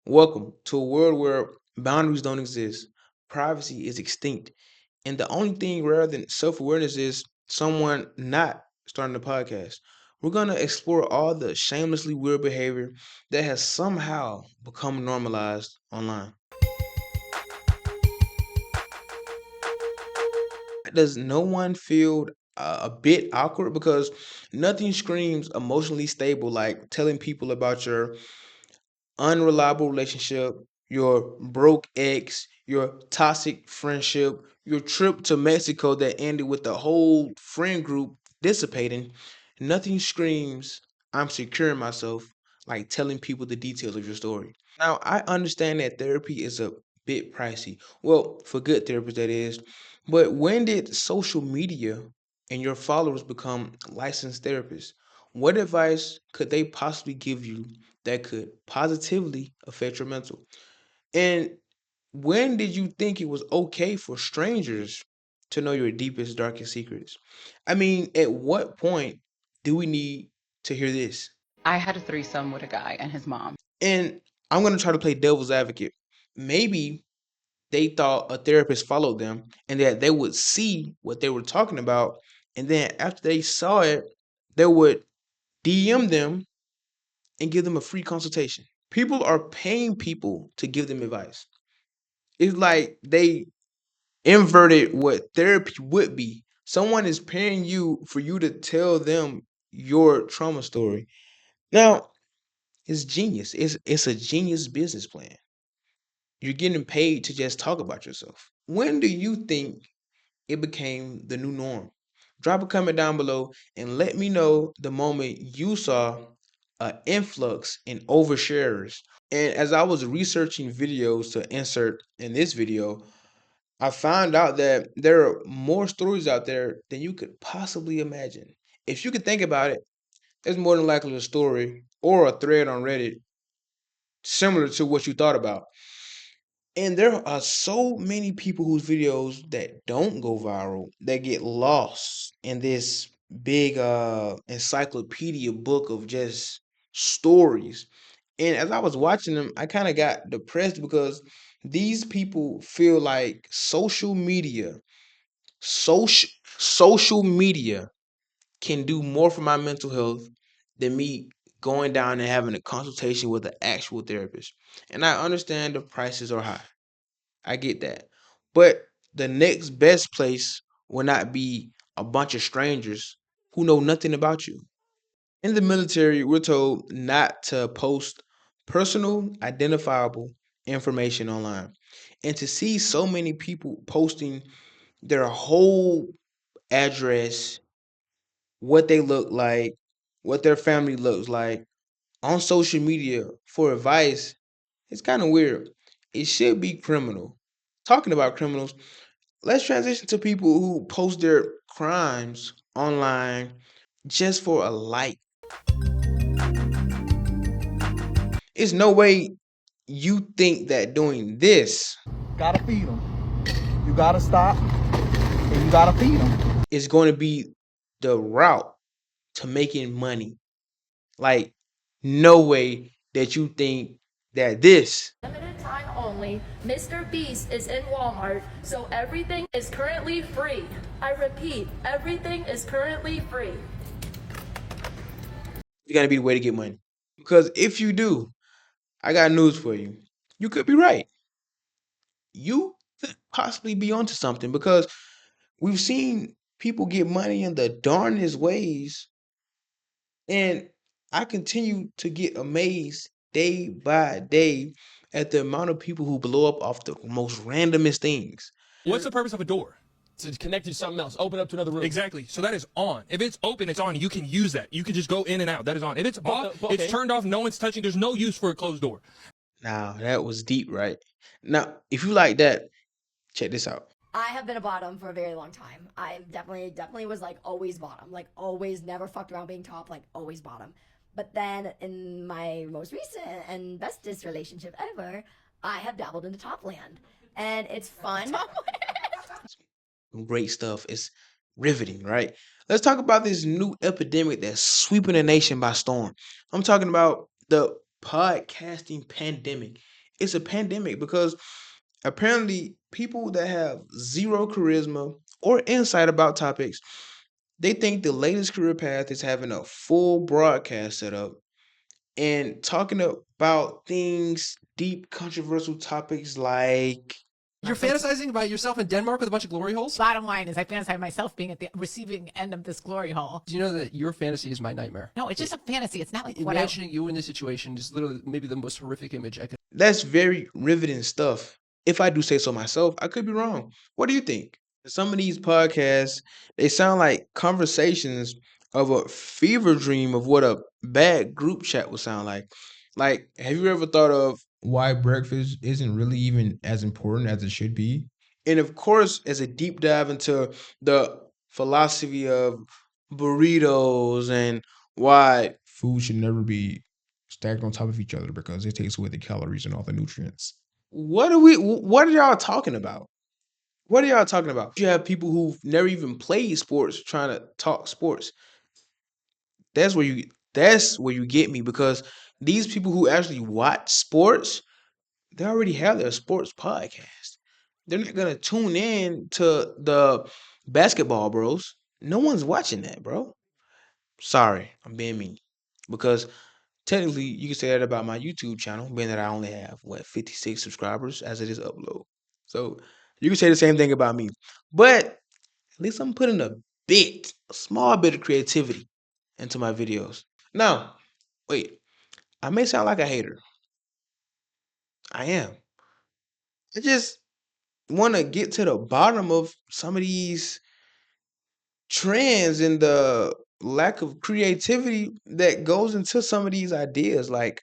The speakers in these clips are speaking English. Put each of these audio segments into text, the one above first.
Welcome to a world where boundaries don't exist, privacy is extinct, and the only thing rather than self awareness is someone not starting a podcast. We're going to explore all the shamelessly weird behavior that has somehow become normalized online. Does no one feel a bit awkward? Because nothing screams emotionally stable like telling people about your unreliable relationship, your broke ex, your toxic friendship, your trip to Mexico that ended with the whole friend group dissipating. Nothing screams, I'm securing myself, like telling people the details of your story. Now, I understand that therapy is a bit pricey. Well, for good therapists, that is. But when did social media and your followers become licensed therapists? What advice could they possibly give you that could positively affect your mental? And when did you think it was okay for strangers to know your deepest, darkest secrets? I mean, at what point do we need to hear this? I had a threesome with a guy and his mom. And I'm going to try to play devil's advocate. Maybe they thought a therapist followed them and that they would see what they were talking about. And then after they saw it, they would DM them and give them a free consultation. People are paying people to give them advice. It's like they inverted what therapy would be. Someone is paying you for you to tell them your trauma story. Now, it's genius. It's a genius business plan. You're getting paid to just talk about yourself. When do you think it became the new norm? Drop a comment down below and let me know the moment you saw an influx in oversharers. And as I was researching videos to insert in this video, I found out that there are more stories out there than you could possibly imagine. If you could think about it, there's more than likely a story or a thread on Reddit similar to what you thought about. And there are so many people whose videos that don't go viral that get lost in this big encyclopedia book of just stories. And as I was watching them, I kind of got depressed because these people feel like social media can do more for my mental health than me going down and having a consultation with an actual therapist. And I understand the prices are high. I get that. But the next best place will not be a bunch of strangers who know nothing about you. In the military, we're told not to post personal, identifiable information online. And to see so many people posting their whole address, what they look like, what their family looks like on social media for advice, it's kind of weird. It should be criminal. Talking about criminals, let's transition to people who post their crimes online just for a like. It's no way you think that doing this Gotta feed them. You gotta stop and you gotta feed them. is going to be the route to making money. Like, no way that you think that this Limited time only. Mr. Beast is in Walmart, so everything is currently free. I repeat, everything is currently free. is going to be the way to get money. Because if you do, I got news for you. You could be right. You could possibly be onto something because we've seen people get money in the darnest ways. And I continue to get amazed day by day at the amount of people who blow up off the most randomest things. What's the purpose of a door? To connect to something else, open up to another room. Exactly. So that is on. If it's open, it's on. You can use that. You can just go in and out. That is on. If it's off, okay. it's turned off. No one's touching. There's no use for a closed door. Now, that was deep, right? Now, if you like that, check this out. I have been a bottom for a very long time. I definitely was like always bottom, like always never fucked around being top, like always bottom. But then in my most recent and bestest relationship ever, I have dabbled into top land, and it's fun. Great stuff. It's riveting, right? Let's talk about this new epidemic that's sweeping the nation by storm. I'm talking about the podcasting pandemic. It's a pandemic because apparently people that have zero charisma or insight about topics, they think the latest career path is having a full broadcast set up and talking about things, deep, controversial topics like You're fantasizing about yourself in Denmark with a bunch of glory holes? Bottom line is I fantasize myself being at the receiving end of this glory hole. Do you know that your fantasy is my nightmare? No, it's just a fantasy. It's not like what Imagining you in this situation is literally maybe the most horrific image I could. that's very riveting stuff. If I do say so myself, I could be wrong. What do you think? Some of these podcasts, they sound like conversations of a fever dream of what a bad group chat would sound like. Like, have you ever thought of why breakfast isn't really even as important as it should be? And of course, as a deep dive into the philosophy of burritos and why food should never be stacked on top of each other because it takes away the calories and all the nutrients. What are y'all talking about? What are y'all talking about? You have people who've never even played sports trying to talk sports. That's where you get me because these people who actually watch sports, they already have their sports podcast. They're not gonna tune in to the basketball bros. No one's watching that, bro. Sorry, I'm being mean. Because technically you can say that about my YouTube channel, being that I only have 56 subscribers as it is upload. So you can say the same thing about me. But at least I'm putting a small bit of creativity into my videos. Now, wait, I may sound like a hater. I am. I just want to get to the bottom of some of these trends and the lack of creativity that goes into some of these ideas. Like,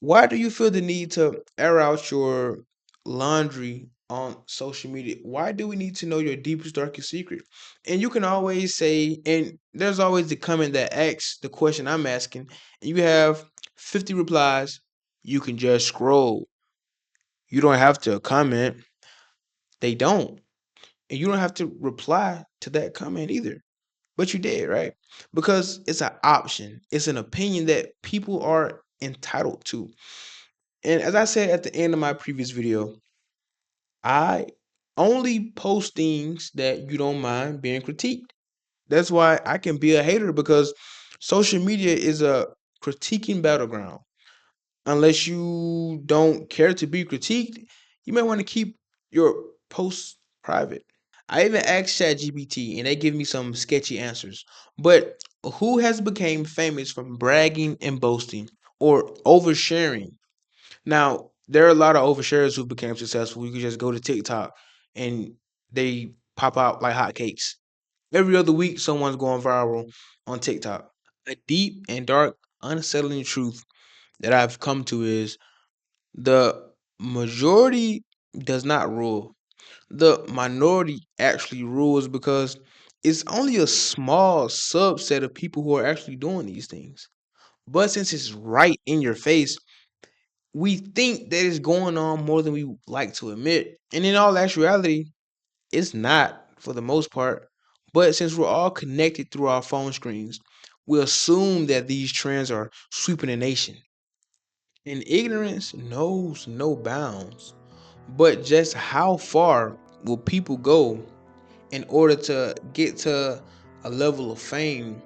why do you feel the need to air out your laundry on social media? Why do we need to know your deepest, darkest secret? And you can always say, and there's always the comment that asks the question I'm asking, and you have 50 replies. You can just scroll. You don't have to comment. They don't. And you don't have to reply to that comment either. But you did, right? Because it's an option, it's an opinion that people are entitled to. And as I said at the end of my previous video, I only post things that you don't mind being critiqued. That's why I can be a hater because social media is a critiquing battleground. Unless you don't care to be critiqued, you may want to keep your posts private. I even asked ChatGPT and they give me some sketchy answers. But who has become famous from bragging and boasting or oversharing? Now, there are a lot of oversharers who became successful. You can just go to TikTok and they pop out like hotcakes. Every other week, someone's going viral on TikTok. A deep and dark, unsettling truth that I've come to is the majority does not rule. The minority actually rules because it's only a small subset of people who are actually doing these things. But since it's right in your face, we think that it's going on more than we like to admit. And in all actuality, it's not for the most part. But since we're all connected through our phone screens, we assume that these trends are sweeping the nation. And ignorance knows no bounds. But just how far will people go in order to get to a level of fame?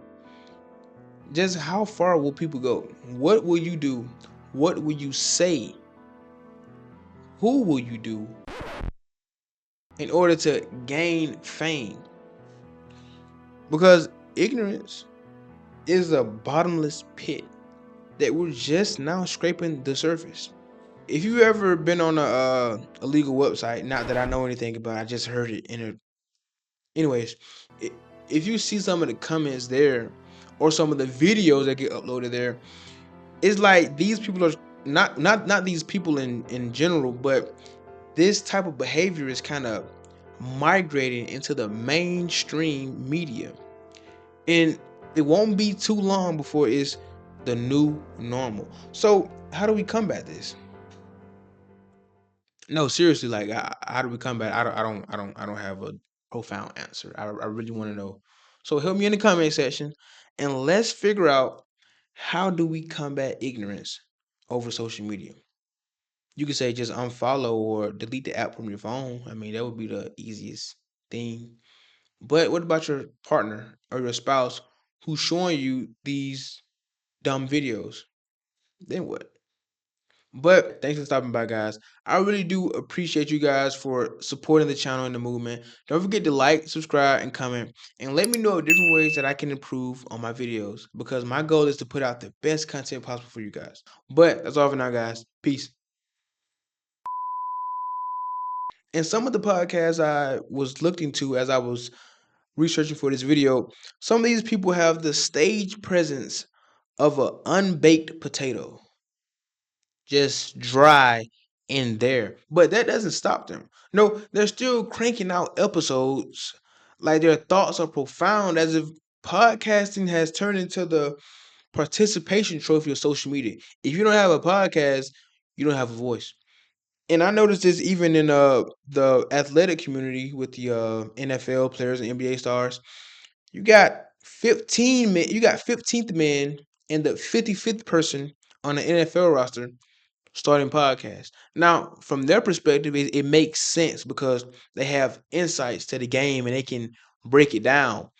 Just how far will people go? What will you do? What will you say? Who will you do in order to gain fame? Because ignorance is a bottomless pit that we're just now scraping the surface. If you've ever been on a illegal website, not that I know anything about, I just heard it in a. Anyways, if you see some of the comments there, or some of the videos that get uploaded there, it's like these people are not these people in general, but this type of behavior is kind of migrating into the mainstream media, and it won't be too long before it's the new normal. So how do we combat this? No, seriously, like how do we combat? I don't have a profound answer. I really want to know. So help me in the comment section, and let's figure out how do we combat ignorance. over social media. You could say just unfollow or delete the app from your phone. I mean, that would be the easiest thing. But what about your partner or your spouse who's showing you these dumb videos? Then what? But thanks for stopping by, guys. I really do appreciate you guys for supporting the channel and the movement. Don't forget to like, subscribe, and comment. And let me know different ways that I can improve on my videos, because my goal is to put out the best content possible for you guys. But that's all for now, guys. Peace. And some of the podcasts I was looking to as I was researching for this video, some of these people have the stage presence of an unbaked potato, just dry in there. But that doesn't stop them. No, they're still cranking out episodes like their thoughts are profound, as if podcasting has turned into the participation trophy of social media. If you don't have a podcast, you don't have a voice. And I noticed this even in the athletic community with the NFL players and NBA stars. You got 15 men, you got 15th man and the 55th person on the NFL roster starting podcasts. Now, from their perspective, it makes sense because they have insights to the game and they can break it down.